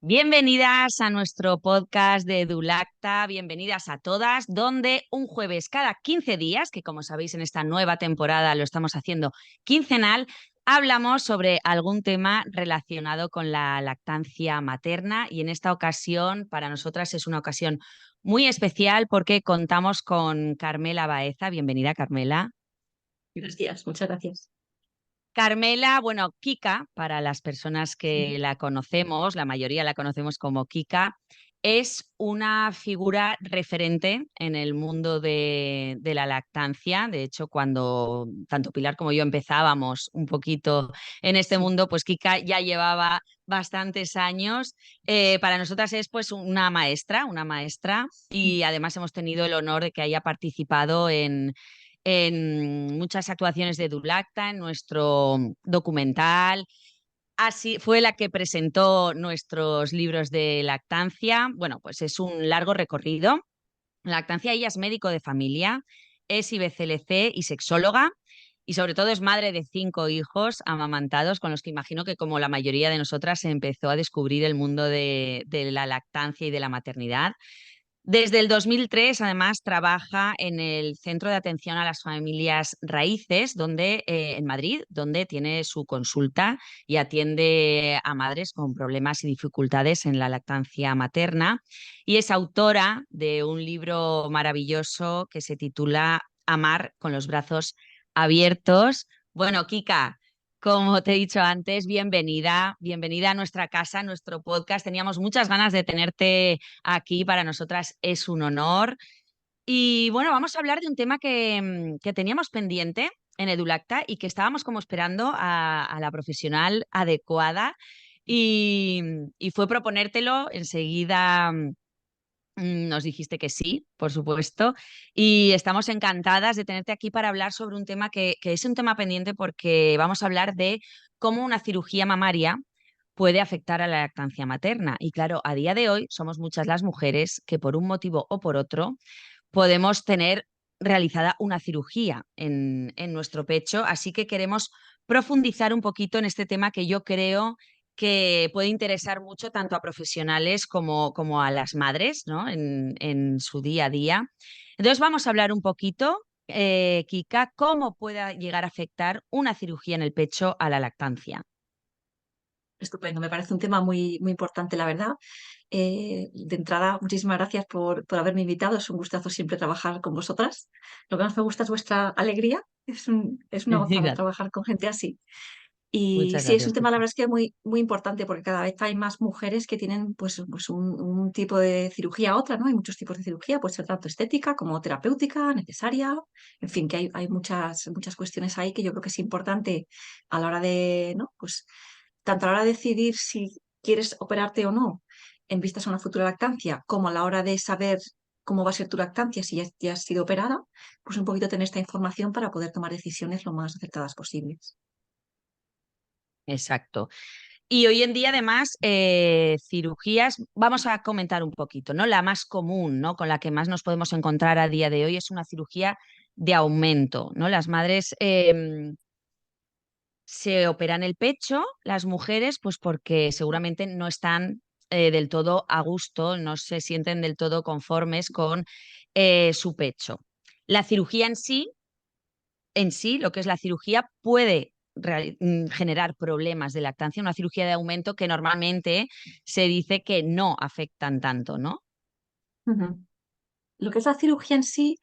Bienvenidas a nuestro podcast de Edulacta, bienvenidas a todas, donde un jueves cada 15 días, que como sabéis en esta nueva temporada lo estamos haciendo quincenal, hablamos sobre algún tema relacionado con la lactancia materna y en esta ocasión para nosotras es una ocasión muy especial porque contamos con Carmela Baeza. Bienvenida, Carmela. Buenos días, muchas gracias. Carmela, bueno, Kika, para las personas que Sí. la conocemos, la mayoría la conocemos como Kika, es una figura referente en el mundo de la lactancia. De hecho, cuando tanto Pilar como yo empezábamos un poquito en este Sí. mundo, pues Kika ya llevaba bastantes años. Para nosotras es pues una maestra, y además hemos tenido el honor de que haya participado en muchas actuaciones de Edulacta, en nuestro documental. Así fue la que presentó nuestros libros de lactancia. Bueno, pues es un largo recorrido. Lactancia, ella es médico de familia, es IBCLC y sexóloga. Y sobre todo es madre de 5 hijos amamantados, con los que imagino que como la mayoría de nosotras empezó a descubrir el mundo de la lactancia y de la maternidad. Desde el 2003, además, trabaja en el Centro de Atención a las Familias Raíces, en Madrid, donde tiene su consulta y atiende a madres con problemas y dificultades en la lactancia materna. Y es autora de un libro maravilloso que se titula Amar con los brazos abiertos. Bueno, Kika, como te he dicho antes, bienvenida a nuestra casa, a nuestro podcast. Teníamos muchas ganas de tenerte aquí, para nosotras es un honor. Y bueno, vamos a hablar de un tema que teníamos pendiente en Edulacta y que estábamos como esperando a la profesional adecuada. Y, y fue proponértelo enseguida. Nos dijiste que sí, por supuesto, y estamos encantadas de tenerte aquí para hablar sobre un tema que es un tema pendiente, porque vamos a hablar de cómo una cirugía mamaria puede afectar a la lactancia materna. Y claro, a día de hoy somos muchas las mujeres que por un motivo o por otro podemos tener realizada una cirugía en nuestro pecho, así que queremos profundizar un poquito en este tema que yo creo que puede interesar mucho tanto a profesionales como a las madres, ¿no? En su día a día. Entonces vamos a hablar un poquito, Kika, cómo pueda llegar a afectar una cirugía en el pecho a la lactancia. Estupendo, me parece un tema muy importante, la verdad. De entrada, muchísimas gracias por haberme invitado. Es un gustazo siempre trabajar con vosotras. Lo que más me gusta es vuestra alegría. Es una gozada trabajar con gente así. Y Muchas sí, es gracias, un tema, la Kika. verdad es que muy importante porque cada vez hay más mujeres que tienen pues un tipo de cirugía a otra, ¿no? Hay muchos tipos de cirugía, puede ser tanto estética como terapéutica, necesaria. En fin, que hay muchas cuestiones ahí que yo creo que es importante a la hora de, ¿no? Pues tanto a la hora de decidir si quieres operarte o no en vistas a una futura lactancia, como a la hora de saber cómo va a ser tu lactancia si ya has sido operada, pues un poquito tener esta información para poder tomar decisiones lo más acertadas posibles. Exacto. Y hoy en día, además, cirugías, vamos a comentar un poquito, ¿no? La más común, ¿no? Con la que más nos podemos encontrar a día de hoy es una cirugía de aumento, ¿no? Las madres se operan el pecho, las mujeres, pues porque seguramente no están del todo a gusto, no se sienten del todo conformes con su pecho. La cirugía en sí, lo que es la cirugía, puede generar problemas de lactancia, una cirugía de aumento que normalmente se dice que no afectan tanto, ¿no? Ujú. Lo que es la cirugía en sí,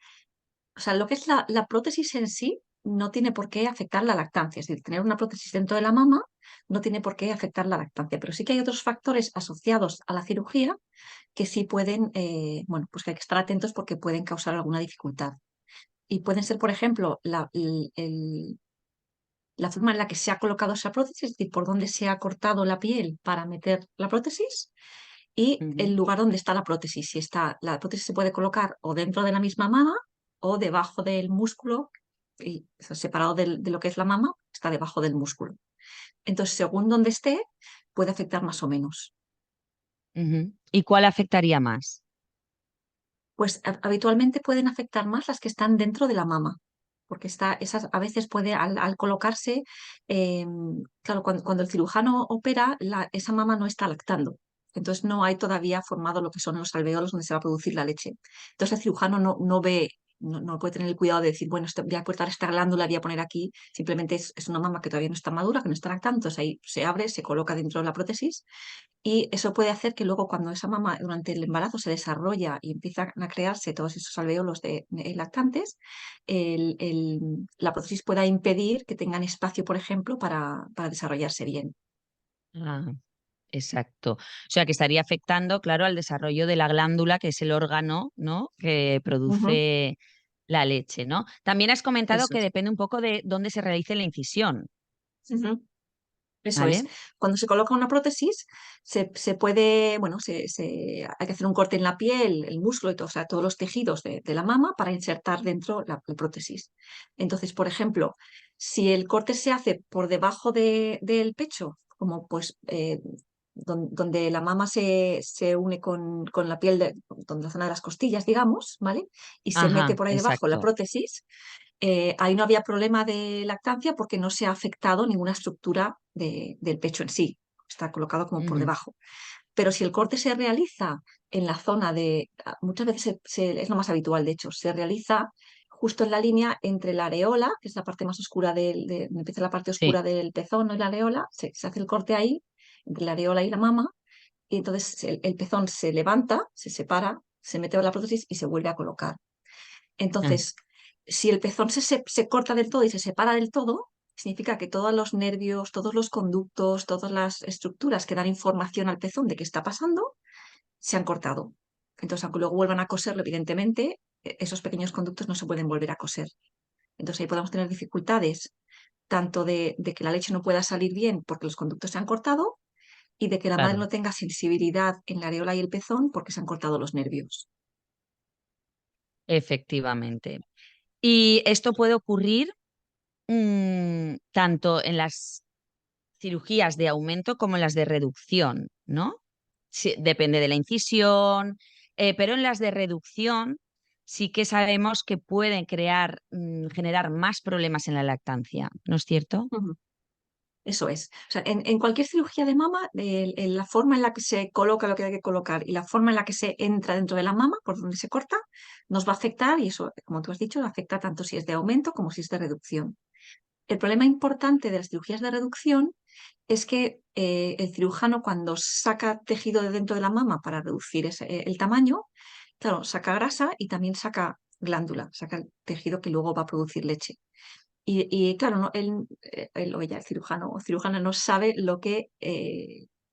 o sea, lo que es la prótesis en sí, no tiene por qué afectar la lactancia. Es decir, tener una prótesis dentro de la mama no tiene por qué afectar la lactancia, pero sí que hay otros factores asociados a la cirugía que sí pueden, bueno, pues que hay que estar atentos porque pueden causar alguna dificultad. Y pueden ser, por ejemplo, la forma en la que se ha colocado esa prótesis, es decir, por dónde se ha cortado la piel para meter la prótesis y el Ujú, lugar donde está la prótesis. Si está, la prótesis se puede colocar o dentro de la misma mama o debajo del músculo, y o sea, separado de lo que es la mama, está debajo del músculo. Entonces, según donde esté, puede afectar más o menos. ujú. ¿Y cuál afectaría más? Pues habitualmente pueden afectar más las que están dentro de la mama, porque esas a veces puede, al colocarse, claro, cuando el cirujano opera, esa mama no está lactando. Entonces no hay todavía formado lo que son los alveolos donde se va a producir la leche. Entonces el cirujano no ve, no puede tener el cuidado de decir, bueno, voy a cortar esta glándula, voy a poner aquí. Simplemente es una mama que todavía no está madura, que no está lactando, entonces ahí se abre, se coloca dentro de la prótesis y eso puede hacer que luego cuando esa mama durante el embarazo se desarrolla y empiezan a crearse todos esos alveolos de lactantes, la prótesis pueda impedir que tengan espacio, por ejemplo, para desarrollarse bien. Ah, exacto. O sea, que estaría afectando, claro, al desarrollo de la glándula, que es el órgano, ¿no? Que Ujú, produce la leche, ¿no? También has comentado eso que es. depende un poco de dónde se realice la incisión, Ujú. Eso es. ¿vale? Cuando se coloca una prótesis, se puede, bueno, hay que hacer un corte en la piel, el músculo y todo, o sea, todos los tejidos de la mama para insertar dentro la prótesis. Entonces, por ejemplo, si el corte se hace por debajo del pecho, como pues donde la mama se une con la piel, donde la zona de las costillas, digamos, ¿vale? Y se mete Ajá, por ahí debajo la exacto. prótesis, ahí no había problema de lactancia porque no se ha afectado ninguna estructura del pecho en sí, está colocado como por Ujú, debajo. Pero si el corte se realiza en la zona muchas veces es lo más habitual, de hecho, se realiza justo en la línea entre la areola, que es la parte más oscura donde empieza la parte sí, oscura del pezón, ¿no? Y la areola, se hace el corte ahí, entre la areola y la mama, y entonces el pezón se levanta, se separa, se mete en la prótesis y se vuelve a colocar. ah, Entonces, si el pezón se corta del todo y se separa del todo, significa que todos los nervios, todos los conductos, todas las estructuras que dan información al pezón de qué está pasando, se han cortado. Entonces, aunque luego vuelvan a coserlo, evidentemente, esos pequeños conductos no se pueden volver a coser. Entonces, ahí podemos tener dificultades tanto de que la leche no pueda salir bien porque los conductos se han cortado y de que la madre claro, no tenga sensibilidad en la areola y el pezón porque se han cortado los nervios. efectivamente. Y esto puede ocurrir tanto en las cirugías de aumento como en las de reducción, ¿no? Sí, depende de la incisión, pero en las de reducción sí que sabemos que pueden generar más problemas en la lactancia, ¿no es cierto? Ujú. Eso es. O sea, en cualquier cirugía de mama, la forma en la que se coloca lo que hay que colocar y la forma en la que se entra dentro de la mama, por donde se corta, nos va a afectar, y eso, como tú has dicho, afecta tanto si es de aumento como si es de reducción. El problema importante de las cirugías de reducción es que el cirujano, cuando saca tejido de dentro de la mama para reducir el tamaño, claro, saca grasa y también saca glándula, saca el tejido que luego va a producir leche. Y claro, no, él o ella, el cirujano o cirujana, no sabe lo que,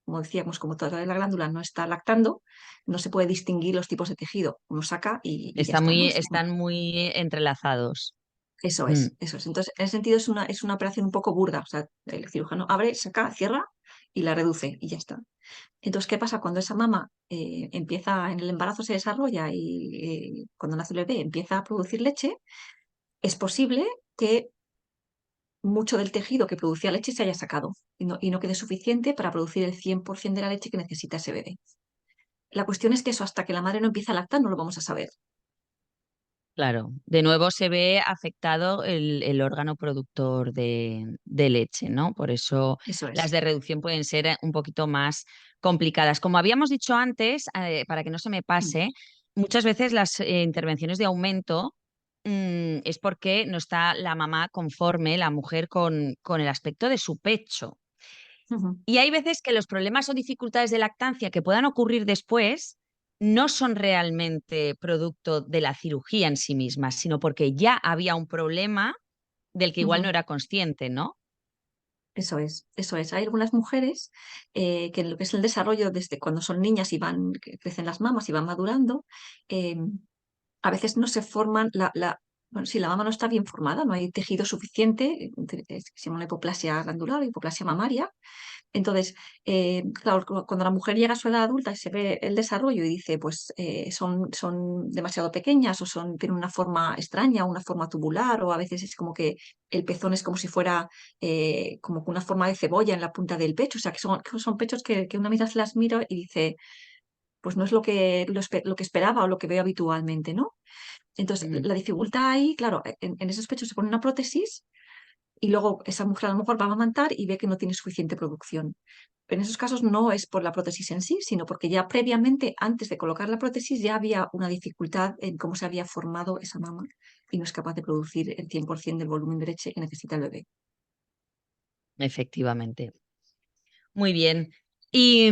como decíamos, como toda la glándula no está lactando, no se puede distinguir los tipos de tejido. Uno saca y ya está, ¿no? Están muy entrelazados. Eso Mm, es, eso es. Entonces, en ese sentido es una operación un poco burda. O sea, el cirujano abre, saca, cierra y la reduce y ya está. Entonces, ¿qué pasa cuando esa mama empieza, en el embarazo se desarrolla y cuando nace el bebé empieza a producir leche? Es posible que mucho del tejido que producía leche se haya sacado y no quede suficiente para producir el 100% de la leche que necesita ese bebé. La cuestión es que eso hasta que la madre no empieza a lactar no lo vamos a saber. claro, de nuevo se ve afectado el órgano productor de leche, ¿no? Por eso Eso las es. de reducción pueden ser un poquito más complicadas. Como habíamos dicho antes, para que no se me Mm, pase, muchas veces las intervenciones de aumento es porque no está la mamá conforme, la mujer, con el aspecto de su pecho. ujú. Y hay veces que los problemas o dificultades de lactancia que puedan ocurrir después no son realmente producto de la cirugía en sí misma, sino porque ya había un problema del que igual no Ujú. era consciente, ¿no? Eso es, eso es. Hay algunas mujeres que en lo que es el desarrollo desde cuando son niñas y que crecen las mamas y van madurando, eh, a veces no se forman bueno, si la mama no está bien formada, no hay tejido suficiente, se llama una hipoplasia glandular, hipoplasia mamaria. Entonces, claro, cuando la mujer llega a su edad adulta y se ve el desarrollo y dice, pues son demasiado pequeñas o tienen una forma extraña, una forma tubular, o a veces es como que el pezón es como si fuera como que una forma de cebolla en la punta del pecho, o sea, que son pechos que una misma se las mira y dice, pues no es lo que esperaba o lo que veo habitualmente, ¿no? Entonces, Ujú. la dificultad ahí, claro, en esos pechos se pone una prótesis y luego esa mujer a lo mejor va a amamantar y ve que no tiene suficiente producción. En esos casos no es por la prótesis en sí, sino porque ya previamente, antes de colocar la prótesis, ya había una dificultad en cómo se había formado esa mama y no es capaz de producir el 100% del volumen de leche que necesita el bebé. Efectivamente. Muy bien. Y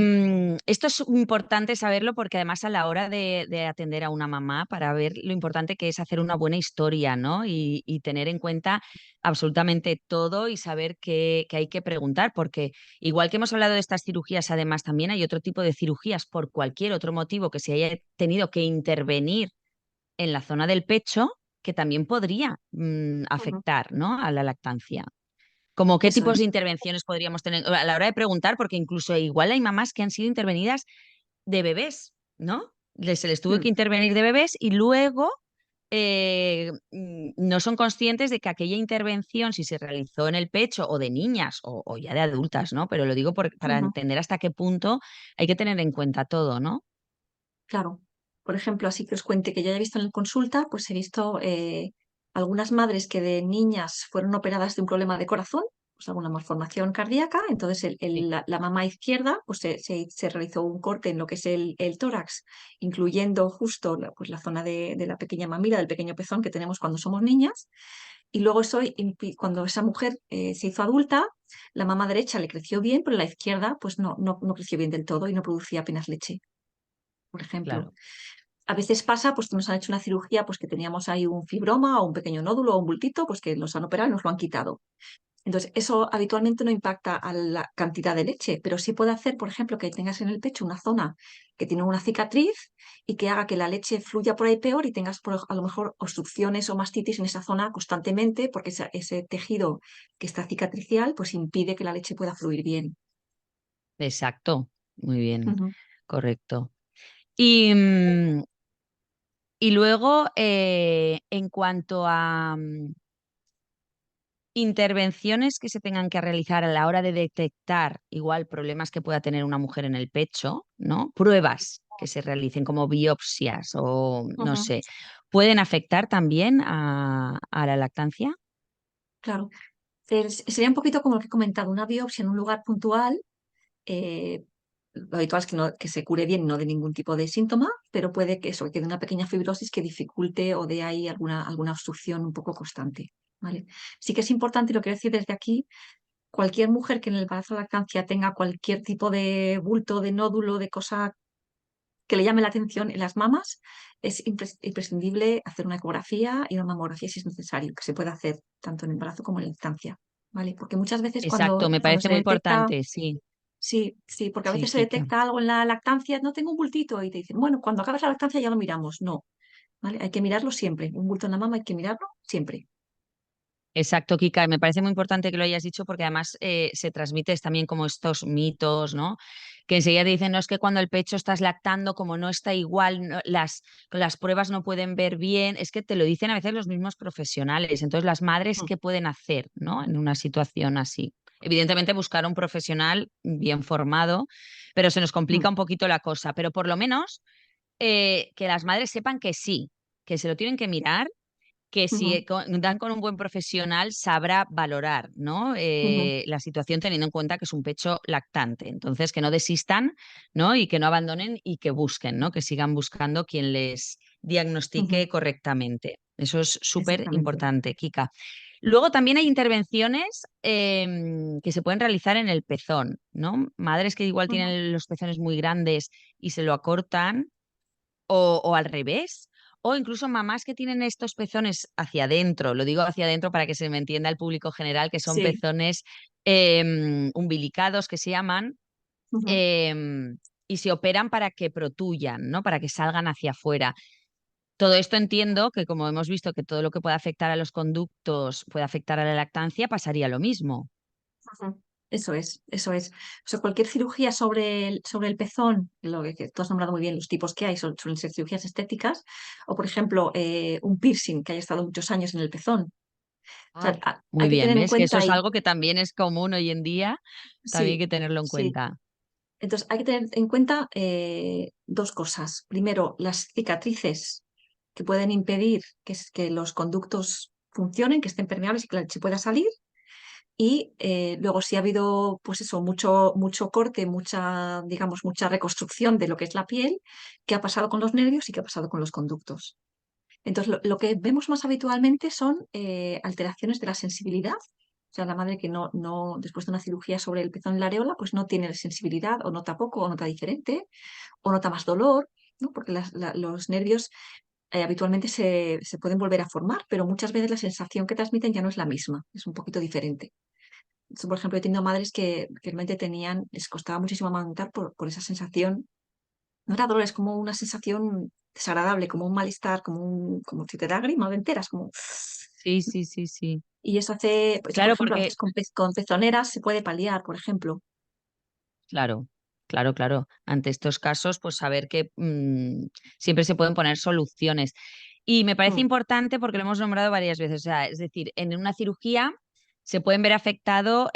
esto es importante saberlo porque además a la hora de atender a una mamá, para ver lo importante que es hacer una buena historia, ¿no? Y tener en cuenta absolutamente todo y saber qué hay que preguntar, porque igual que hemos hablado de estas cirugías, además también hay otro tipo de cirugías por cualquier otro motivo que se haya tenido que intervenir en la zona del pecho que también podría Ujú. afectar, ¿no? A la lactancia. Como qué Eso tipos de es. intervenciones podríamos tener a la hora de preguntar, porque incluso igual hay mamás que han sido intervenidas de bebés, ¿no? Se les tuvo que Mm. intervenir de bebés y luego no son conscientes de que aquella intervención, si se realizó en el pecho o de niñas o ya de adultas, ¿no? Pero lo digo para Ujú. entender hasta qué punto hay que tener en cuenta todo, ¿no? Claro. Por ejemplo, así que os cuente que yo haya visto en la consulta, pues he visto algunas madres que de niñas fueron operadas de un problema de corazón, pues alguna malformación cardíaca. Entonces Sí, la mama izquierda pues se realizó un corte en lo que es el tórax, incluyendo justo pues la zona de la pequeña mamila, del pequeño pezón que tenemos cuando somos niñas. Y luego cuando esa mujer se hizo adulta, la mama derecha le creció bien, pero la izquierda pues no creció bien del todo y no producía apenas leche, por ejemplo. claro. A veces pasa pues que nos han hecho una cirugía, pues que teníamos ahí un fibroma o un pequeño nódulo o un bultito, pues que nos han operado y nos lo han quitado. Entonces, eso habitualmente no impacta a la cantidad de leche, pero sí puede hacer, por ejemplo, que tengas en el pecho una zona que tiene una cicatriz y que haga que la leche fluya por ahí peor y tengas a lo mejor obstrucciones o mastitis en esa zona constantemente, porque ese tejido que está cicatricial pues impide que la leche pueda fluir bien. Exacto. Muy bien. Ujú, Correcto. Y, y luego, en cuanto a intervenciones que se tengan que realizar a la hora de detectar igual problemas que pueda tener una mujer en el pecho, ¿no? Pruebas que se realicen como biopsias o no ujú. sé, ¿pueden afectar también a la lactancia? Claro. Sería un poquito como lo que he comentado, una biopsia en un lugar puntual. eh, lo habitual es que, que se cure bien, no de ningún tipo de síntoma, pero puede que eso, que de una pequeña fibrosis que dificulte o de ahí alguna obstrucción un poco constante. ¿Vale? Sí que es importante, y lo quiero decir desde aquí, cualquier mujer que en el embarazo o lactancia tenga cualquier tipo de bulto, de nódulo, de cosa que le llame la atención en las mamas, es imprescindible hacer una ecografía y una mamografía si es necesario, que se puede hacer tanto en embarazo como en lactancia. ¿Vale? Porque muchas veces Exacto, me cuando parece se muy detecta. importante, sí, Sí, sí, porque a sí, veces se Kika. detecta algo en la lactancia, no tengo un bultito y te dicen, bueno, cuando acabes la lactancia ya lo miramos. No, ¿vale? Hay que mirarlo siempre. Un bulto en la mama hay que mirarlo siempre. Exacto, Kika, y me parece muy importante que lo hayas dicho porque además se transmites también como estos mitos, ¿no? Que enseguida te dicen, no es que cuando el pecho estás lactando, como no está igual, las pruebas no pueden ver bien, es que te lo dicen a veces los mismos profesionales. Entonces, las madres, Mm, ¿qué pueden hacer, ¿no? En una situación así? Evidentemente, buscar a un profesional bien formado, pero se nos mm, complica un poquito la cosa. Pero por lo menos que las madres sepan que sí, que se lo tienen que mirar que si ujú, dan con un buen profesional sabrá valorar, ¿no? ujú, La situación teniendo en cuenta que es un pecho lactante. Entonces, que no desistan, ¿no? Y que no abandonen y que busquen, ¿no? Que sigan buscando quien les ujú. diagnostique correctamente. Eso es súper Exactamente. importante, Kika. Luego también hay intervenciones que se pueden realizar en el pezón, ¿no? Madres que igual Ujú, tienen los pezones muy grandes y se lo acortan o al revés, o incluso mamás que tienen estos pezones hacia adentro, lo digo hacia adentro para que se me entienda el público general, que son sí. pezones umbilicados que se llaman, Ujú, em, y se operan para que protuyan, ¿no? Para que salgan hacia afuera. Todo esto entiendo que, como hemos visto que todo lo que puede afectar a los conductos puede afectar a la lactancia, pasaría lo mismo. ujú. Eso es, eso es. O sea, cualquier cirugía sobre el pezón, que tú has nombrado muy bien los tipos que hay, suelen ser cirugías estéticas, o por ejemplo, un piercing que haya estado muchos años en el pezón. O sea, Ah, muy hay que bien, tener en ¿ves? Que eso cuenta es ahí. algo que también es común hoy en día, también hay Sí, que tenerlo en sí. cuenta. Entonces, hay que tener en cuenta dos cosas. Primero, las cicatrices que pueden impedir que los conductos funcionen, que estén permeables y que la leche pueda salir. Y luego si ha habido, pues eso, mucho corte, mucha reconstrucción de lo que es la piel, qué ha pasado con los nervios y qué ha pasado con los conductos. Entonces, lo que vemos más habitualmente son alteraciones de la sensibilidad. O sea, la madre que después de una cirugía sobre el pezón y la areola, pues no tiene sensibilidad, o nota poco, o nota diferente, o nota más dolor, ¿no? Porque los nervios habitualmente se pueden volver a formar, pero muchas veces la sensación que transmiten ya no es la misma, es un poquito diferente. Por ejemplo, he tenido madres que realmente les costaba muchísimo amamantar por esa sensación. No era dolor, es como una sensación desagradable, como un malestar, como si te da grima enteras, como... Sí, sí, sí, sí. Y eso hace, pues, por Claro, ejemplo, a porque veces con pezoneras se puede paliar, por ejemplo. claro, claro, claro. Ante estos casos, pues saber que siempre se pueden poner soluciones. Y me parece Mm. importante porque lo hemos nombrado varias veces. O sea, es decir, en una cirugía se pueden ver afectado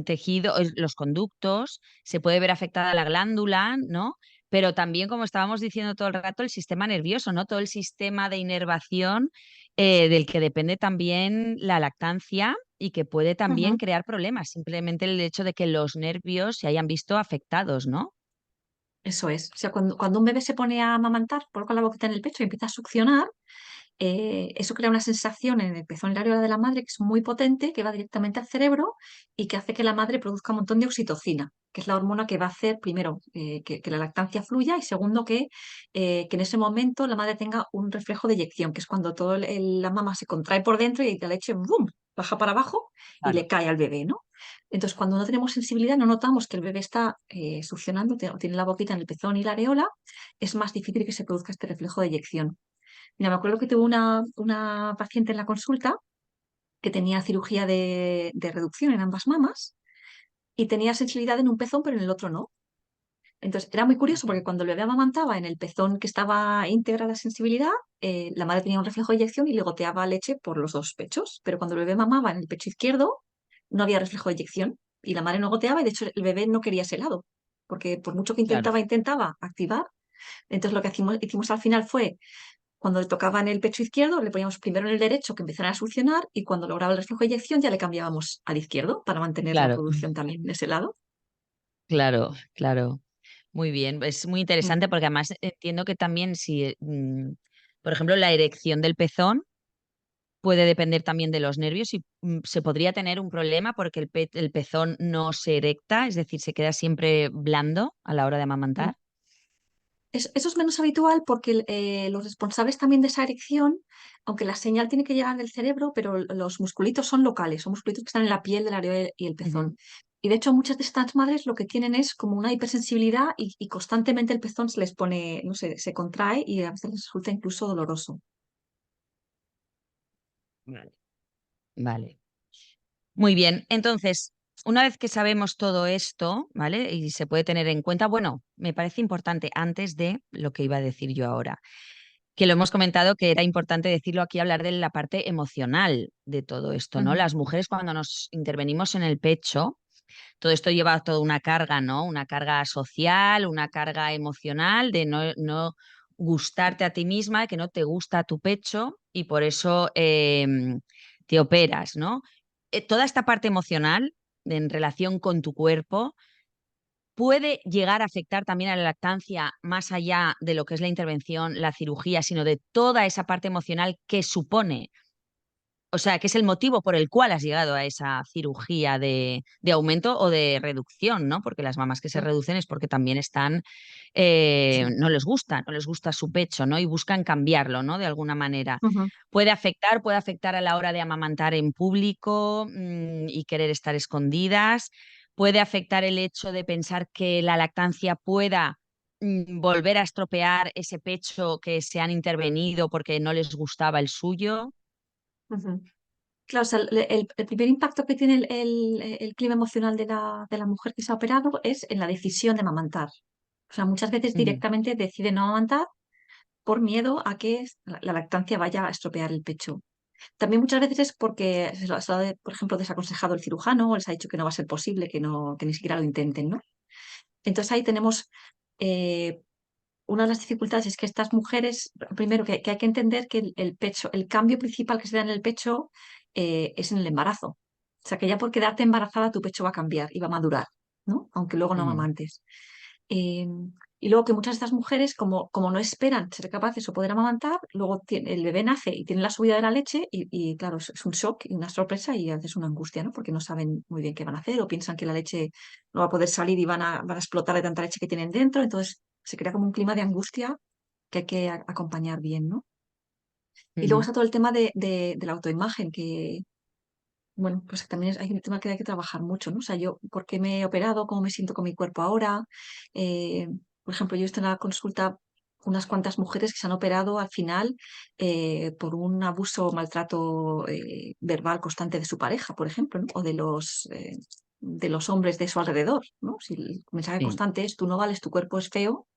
tejido, los conductos, se puede ver afectada la glándula, ¿no? Pero también, como estábamos diciendo todo el rato, el sistema nervioso, ¿no? Todo el sistema de inervación del que depende también la lactancia y que puede también Ujú. crear problemas, simplemente el hecho de que los nervios se hayan visto afectados, ¿no? Eso es. O sea, cuando un bebé se pone a amamantar, coloca la boquita en el pecho y empieza a succionar, eso crea una sensación en el pezón y la areola de la madre que es muy potente, que va directamente al cerebro y que hace que la madre produzca un montón de oxitocina, que es la hormona que va a hacer, primero, que la lactancia fluya y segundo, que en ese momento la madre tenga un reflejo de eyección, que es cuando la mama se contrae por dentro y la leche ¡bum! Baja para abajo y le Claro, cae al bebé, ¿no? Entonces, cuando no tenemos sensibilidad, no notamos que el bebé está succionando, tiene la boquita en el pezón y la areola, es más difícil que se produzca este reflejo de eyección. Mira, me acuerdo que tuve una paciente en la consulta que tenía cirugía de reducción en ambas mamas y tenía sensibilidad en un pezón, pero en el otro no. Entonces, era muy curioso porque cuando el bebé amamantaba en el pezón que estaba íntegra la sensibilidad, la madre tenía un reflejo de eyección y le goteaba leche por los dos pechos. Pero cuando el bebé mamaba en el pecho izquierdo, no había reflejo de eyección y la madre no goteaba y de hecho el bebé no quería ese lado, porque por mucho que claro, intentaba activar, entonces lo que hicimos al final fue cuando le tocaba en el pecho izquierdo, le poníamos primero en el derecho que empezara a succionar y cuando lograba el reflejo de eyección ya le cambiábamos al izquierdo para mantener la claro, producción también de ese lado. claro, claro. Muy bien, es muy Mm. interesante porque además entiendo que también si, por ejemplo, la erección del pezón puede depender también de los nervios y se podría tener un problema porque el pezón no se erecta, es decir, se queda siempre blando a la hora de Mm. amamantar. Eso es menos habitual porque los responsables también de esa erección, aunque la señal tiene que llegar del cerebro, pero los musculitos son locales, son musculitos que están en la piel del areola y el Ujú. pezón. Y de hecho muchas de estas madres lo que tienen es como una hipersensibilidad y constantemente el pezón se les pone, no sé, se contrae y a veces les resulta incluso doloroso. Vale. Vale. Muy bien, entonces, una vez que sabemos todo esto, ¿vale? Y se puede tener en cuenta, bueno, me parece importante antes de lo que iba a decir yo ahora, que lo hemos comentado que era importante decirlo aquí, hablar de la parte emocional de todo esto, ¿no? Ujú. Las mujeres cuando nos intervenimos en el pecho, todo esto lleva toda una carga, ¿no? Una carga social, una carga emocional de no gustarte a ti misma, que no te gusta tu pecho y por eso te operas, ¿no? Toda esta parte emocional en relación con tu cuerpo puede llegar a afectar también a la lactancia más allá de lo que es la intervención, la cirugía, sino de toda esa parte emocional que supone, o sea, que es el motivo por el cual has llegado a esa cirugía de aumento o de reducción, ¿no? Porque las mamás que se reducen es porque también están, Sí. no les gusta su pecho, ¿no? Y buscan cambiarlo, ¿no? De alguna manera. Ujú. Puede afectar a la hora de amamantar en público, y querer estar escondidas. Puede afectar el hecho de pensar que la lactancia pueda volver a estropear ese pecho que se han intervenido porque no les gustaba el suyo. Ujú. Claro, o sea, el primer impacto que tiene el clima emocional de la mujer que se ha operado es en la decisión de amamantar. O sea, muchas veces Ujú. directamente decide no amamantar por miedo a que la lactancia vaya a estropear el pecho. También muchas veces es porque se lo ha, por ejemplo, desaconsejado el cirujano o les ha dicho que no va a ser posible, que ni siquiera lo intenten, ¿no? Entonces ahí tenemos eh, una de las dificultades es que estas mujeres, primero que hay que entender que el pecho, el cambio principal que se da en el pecho es en el embarazo. O sea, que ya por quedarte embarazada tu pecho va a cambiar y va a madurar, ¿no? Aunque luego no Ujú. amamantes. Eh, y luego que muchas de estas mujeres, como no esperan ser capaces o poder amamantar, luego el bebé nace y tiene la subida de la leche y claro, es un shock y una sorpresa y a veces una angustia, ¿no? Porque no saben muy bien qué van a hacer o piensan que la leche no va a poder salir y van a explotar de tanta leche que tienen dentro. Entonces se crea como un clima de angustia que hay que acompañar bien, ¿no? Y luego Ujú. está todo el tema de la autoimagen, que, bueno, pues también hay un tema que hay que trabajar mucho, ¿no? O sea, yo, ¿por qué me he operado? ¿Cómo me siento con mi cuerpo ahora? Eh, por ejemplo, yo he visto en la consulta unas cuantas mujeres que se han operado al final por un abuso o maltrato verbal constante de su pareja, por ejemplo, ¿no? O de los hombres de su alrededor, ¿no? Si el mensaje Sí, constante es tú no vales, tu cuerpo es feo,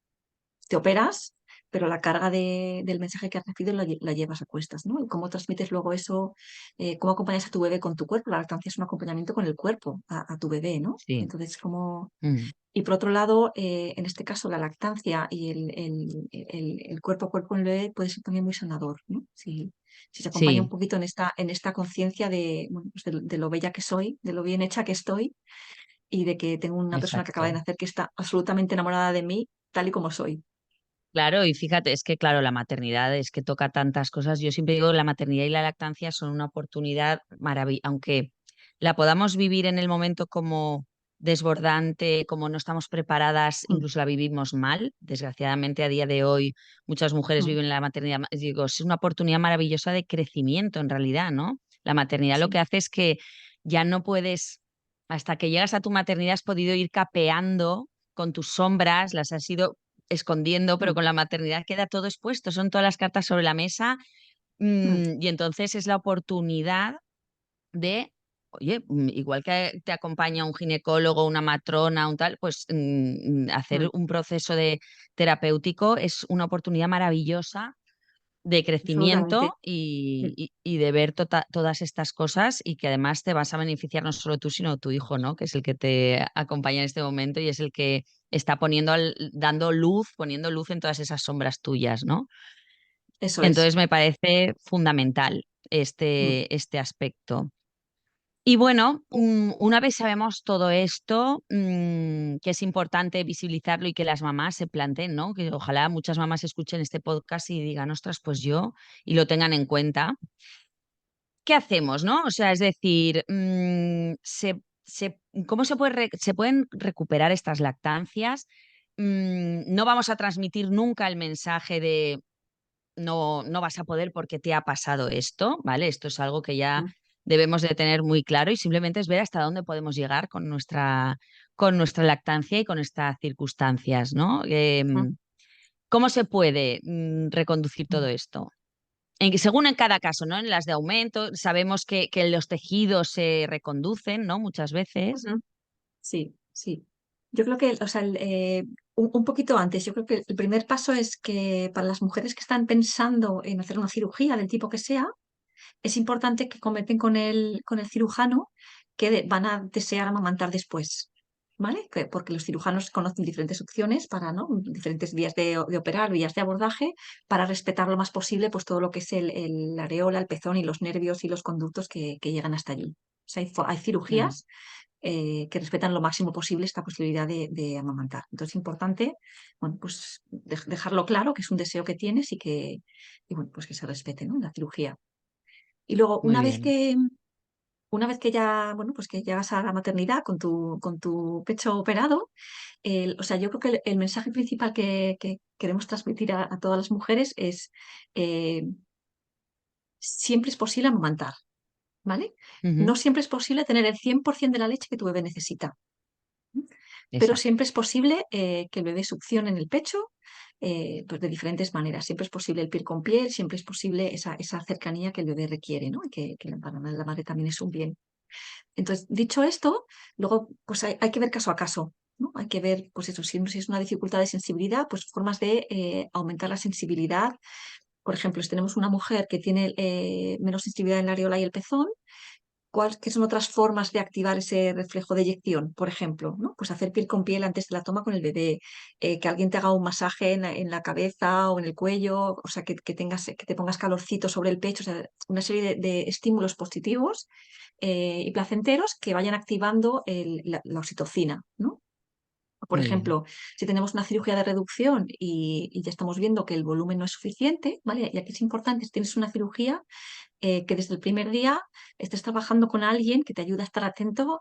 te operas, pero la carga del mensaje que has recibido la llevas a cuestas, ¿no? Y cómo transmites luego eso, cómo acompañas a tu bebé con tu cuerpo. La lactancia es un acompañamiento con el cuerpo a tu bebé, ¿no? sí. Entonces, como... Ujú. Y por otro lado, en este caso, la lactancia y el cuerpo a cuerpo en el bebé puede ser también muy sanador, ¿no? Si se acompaña un Sí, poquito en esta conciencia de, bueno, pues de lo bella que soy, de lo bien hecha que estoy y de que tengo una persona que acaba de exacto. nacer que está absolutamente enamorada de mí, tal y como soy. Claro, y fíjate, es que claro, la maternidad es que toca tantas cosas. Yo siempre digo que la maternidad y la lactancia son una oportunidad maravillosa, aunque la podamos vivir en el momento como desbordante, como no estamos preparadas, Mm, incluso la vivimos mal. Desgraciadamente, a día de hoy, muchas mujeres mm. viven la maternidad. Digo, es una oportunidad maravillosa de crecimiento en realidad, ¿no? La maternidad lo que Sí, hace es que ya no puedes, hasta que llegas a tu maternidad, has podido ir capeando con tus sombras, las has ido escondiendo, pero mm, con la maternidad queda todo expuesto, son todas las cartas sobre la mesa, mm, y entonces es la oportunidad de, oye, igual que te acompaña un ginecólogo, una matrona, un tal, pues hacer mm, un proceso de terapéutico es una oportunidad maravillosa de absolutamente. crecimiento Mm, y de ver todas estas cosas y que además te vas a beneficiar no solo tú, sino tu hijo, ¿no? Que es el que te acompaña en este momento y es el que está dando luz, poniendo luz en todas esas sombras tuyas, ¿no? eso es. Entonces me parece fundamental Mm, este aspecto. Y bueno, una vez sabemos todo esto, que es importante visibilizarlo y que las mamás se planteen, ¿no? Que ojalá muchas mamás escuchen este podcast y digan, ostras, pues yo, y lo tengan en cuenta. ¿Qué hacemos, no? O sea, es decir, ¿cómo se pueden recuperar estas lactancias? No vamos a transmitir nunca el mensaje de no vas a poder porque te ha pasado esto, ¿vale? Esto es algo que ya mm, debemos de tener muy claro y simplemente es ver hasta dónde podemos llegar con nuestra lactancia y con estas circunstancias, ¿no? mm, ¿Cómo se puede reconducir todo mm. esto? Según en cada caso, ¿no? En las de aumento, sabemos que los tejidos se reconducen, ¿no? Muchas veces. Ujú. Sí, sí. Yo creo que, o sea, un poquito antes, yo creo que el primer paso es que para las mujeres que están pensando en hacer una cirugía del tipo que sea, es importante que comenten con el cirujano que van a desear amamantar después, ¿vale? Porque los cirujanos conocen diferentes opciones para, ¿no? Diferentes vías de operar, vías de abordaje, para respetar lo más posible pues todo lo que es la areola, el pezón y los nervios y los conductos que llegan hasta allí. O sea, hay Mm, cirugías que respetan lo máximo posible esta posibilidad de amamantar. Entonces es importante, bueno, pues dejarlo claro que es un deseo que tienes y bueno, pues que se respete, ¿no? La cirugía. Y luego, muy bien. una vez que ya, bueno, pues que llegas a la maternidad con tu pecho operado, o sea, yo creo que el mensaje principal que queremos transmitir a todas las mujeres es eh, siempre es posible amamantar, ¿vale? No Ujú. siempre es posible tener el 100% de la leche que tu bebé necesita, pero Exacto. siempre es posible que el bebé succione en el pecho. Pues de diferentes maneras. Siempre es posible el piel con piel, siempre es posible esa cercanía que el bebé requiere, ¿no? Y que para la madre también es un bien. Entonces, dicho esto, luego pues hay que ver caso a caso, ¿no? Hay que ver, pues eso, si es una dificultad de sensibilidad, pues formas de aumentar la sensibilidad. Por ejemplo, si tenemos una mujer que tiene menos sensibilidad en la areola y el pezón, ¿Qué son otras formas de activar ese reflejo de eyección? Por ejemplo, ¿no? Pues hacer piel con piel antes de la toma con el bebé, que alguien te haga un masaje en la cabeza o en el cuello, o sea, que te pongas calorcito sobre el pecho, o sea, una serie de estímulos positivos y placenteros que vayan activando la oxitocina, ¿no? Por Muy bien. ejemplo, si tenemos una cirugía de reducción y ya estamos viendo que el volumen no es suficiente, ¿vale? Y aquí es importante, si tienes una cirugía, que desde el primer día estés trabajando con alguien que te ayude a estar atento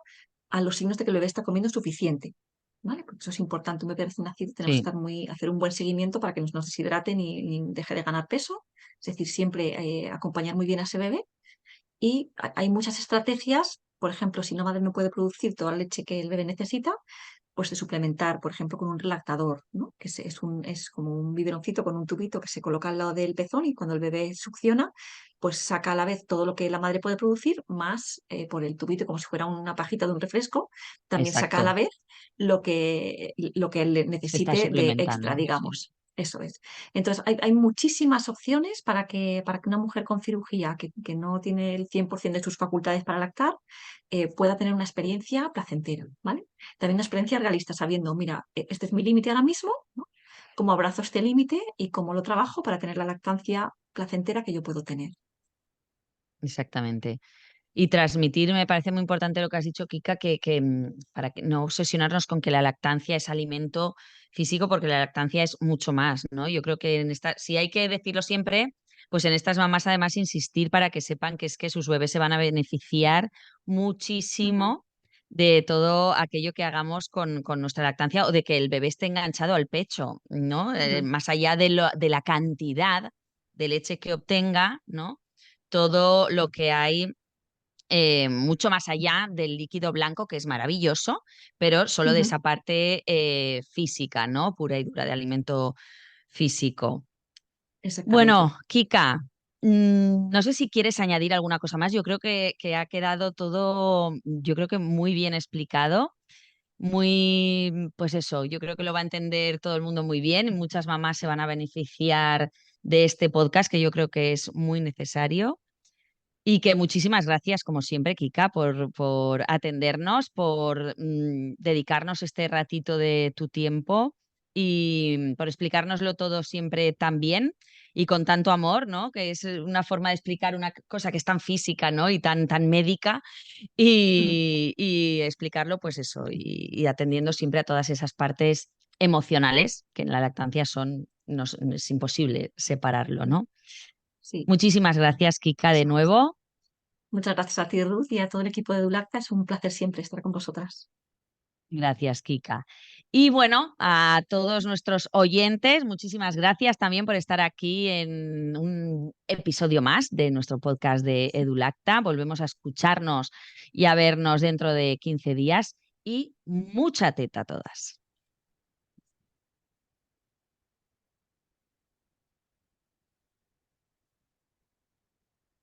a los signos de que el bebé está comiendo suficiente, ¿vale? Porque eso es importante. Un bebé recién nacido tenemos que Sí, estar hacer un buen seguimiento para que no nos deshidrate ni deje de ganar peso. Es decir, siempre acompañar muy bien a ese bebé. Y hay muchas estrategias, por ejemplo, si la madre no puede producir toda la leche que el bebé necesita, pues de suplementar, por ejemplo, con un relactador, ¿no? Que es como un biberoncito con un tubito que se coloca al lado del pezón y cuando el bebé succiona, pues saca a la vez todo lo que la madre puede producir, más por el tubito, como si fuera una pajita de un refresco, también saca a la exacto. vez lo que él Se está necesite de extra, suplementando, sí. digamos. Eso es. Entonces, hay muchísimas opciones para que una mujer con cirugía que no tiene el 100% de sus facultades para lactar pueda tener una experiencia placentera, ¿vale? También una experiencia realista, sabiendo, mira, este es mi límite ahora mismo, ¿no? Cómo abrazo este límite y cómo lo trabajo para tener la lactancia placentera que yo puedo tener. Exactamente. Y transmitir, me parece muy importante lo que has dicho, Kika, para que no obsesionarnos con que la lactancia es alimento físico, porque la lactancia es mucho más, ¿no? Yo creo que si hay que decirlo siempre, pues en estas mamás además insistir para que sepan que es que sus bebés se van a beneficiar Ujú, muchísimo de todo aquello que hagamos con nuestra lactancia o de que el bebé esté enganchado al pecho, ¿no? ujú, Más allá de la cantidad de leche que obtenga, ¿no? Todo lo que hay mucho más allá del líquido blanco, que es maravilloso, pero solo de ujú. esa parte física, ¿no? Pura y dura de alimento físico. Exactamente. Bueno, Kika, no sé si quieres añadir alguna cosa más. Yo creo que ha quedado todo, yo creo que muy bien explicado. Muy, pues eso, yo creo que lo va a entender todo el mundo muy bien. Muchas mamás se van a beneficiar de este podcast, que yo creo que es muy necesario. Y que muchísimas gracias, como siempre, Kika, por atendernos, por dedicarnos este ratito de tu tiempo y por explicárnoslo todo siempre tan bien y con tanto amor, ¿no? Que es una forma de explicar una cosa que es tan física, ¿no? Y tan médica Mm. y explicarlo, pues eso, y atendiendo siempre a todas esas partes emocionales que en la lactancia son, es imposible separarlo, ¿no? Sí. Muchísimas gracias, Kika, de nuevo. Muchas gracias a ti, Ruth, y a todo el equipo de Dulacta. Es un placer siempre estar con vosotras. Gracias, Kika. Y bueno, a todos nuestros oyentes, muchísimas gracias también por estar aquí en un episodio más de nuestro podcast de Edulacta. Volvemos a escucharnos y a vernos dentro de 15 días y mucha teta a todas.